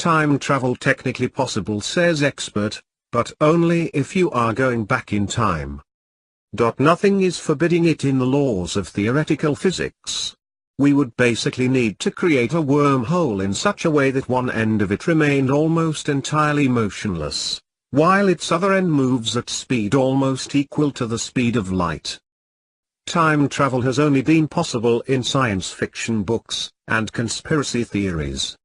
time travel technically possible, says expert, but only if you are going back in time. Nothing is forbidding it in the laws of theoretical physics. We would basically need to create a wormhole in such a way that one end of it remained almost entirely motionless, while its other end moves at speed almost equal to the speed of light. Time travel has only been possible in science fiction books and conspiracy theories.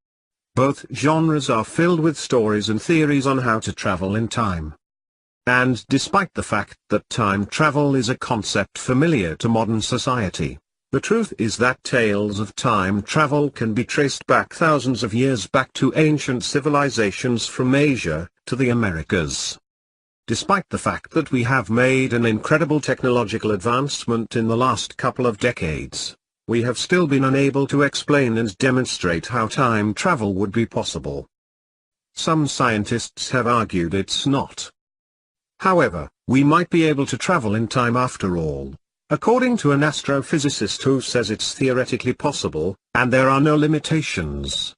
Both genres are filled with stories and theories on how to travel in time. And despite the fact that time travel is a concept familiar to modern society, the truth is that tales of time travel can be traced back thousands of years back to ancient civilizations from Asia to the Americas. Despite the fact that we have made an incredible technological advancement in the last couple of decades, we have still been unable to explain and demonstrate how time travel would be possible. Some scientists have argued it's not. However, we might be able to travel in time after all, according to an astrophysicist who says it's theoretically possible, and there are no limitations.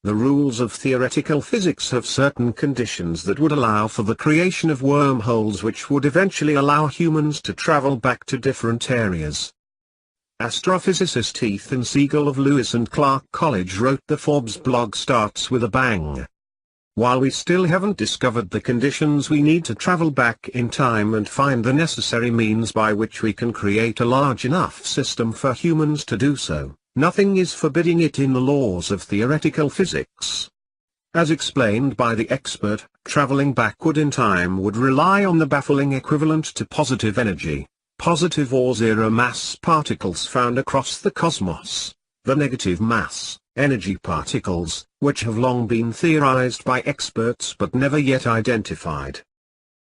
The rules of theoretical physics have certain conditions that would allow for the creation of wormholes which would eventually allow humans to travel back to different areas. Astrophysicist Ethan Siegel of Lewis and Clark College wrote the Forbes blog starts with a bang. While we still haven't discovered the conditions we need to travel back in time and find the necessary means by which we can create a large enough system for humans to do so, nothing is forbidding it in the laws of theoretical physics. As explained by the expert, traveling backward in time would rely on the baffling equivalent to positive energy, positive or zero mass particles found across the cosmos, the negative mass energy particles, which have long been theorized by experts but never yet identified.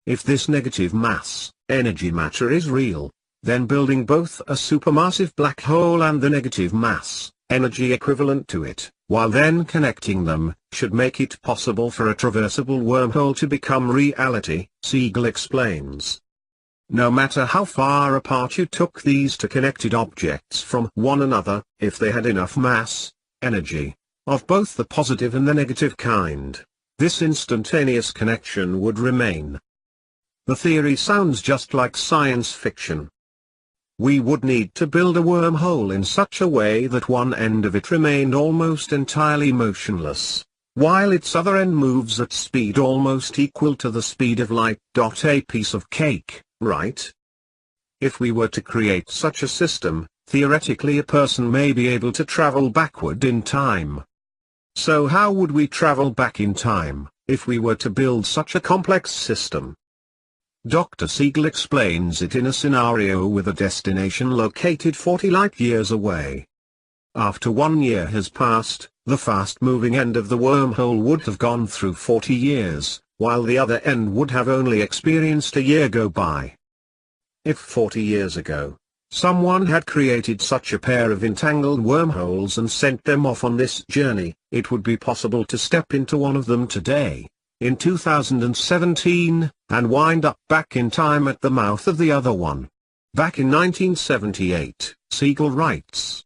If this negative mass energy matter is real, then building both a supermassive black hole and the negative mass energy equivalent to it, while then connecting them, should make it possible for a traversable wormhole to become reality, Siegel explains. No matter how far apart you took these two connected objects from one another, if they had enough mass, energy, of both the positive and the negative kind, this instantaneous connection would remain. The theory sounds just like science fiction. We would need to build a wormhole in such a way that one end of it remained almost entirely motionless, while its other end moves at speed almost equal to the speed of light. A piece of cake, right? If we were to create such a system, theoretically a person may be able to travel backward in time. So how would we travel back in time, if we were to build such a complex system? Dr. Siegel explains it in a scenario with a destination located 40 light-years away. After 1 year has passed, the fast-moving end of the wormhole would have gone through 40 years, while the other end would have only experienced a year go by. If 40 years ago, someone had created such a pair of entangled wormholes and sent them off on this journey, it would be possible to step into one of them today, in 2017, and wind up back in time at the mouth of the other one. Back in 1978, Siegel writes.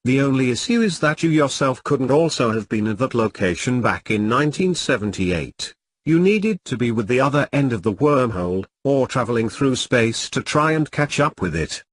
The only issue is that you yourself couldn't also have been at that location back in 1978. You needed to be with the other end of the wormhole, or traveling through space to try and catch up with it.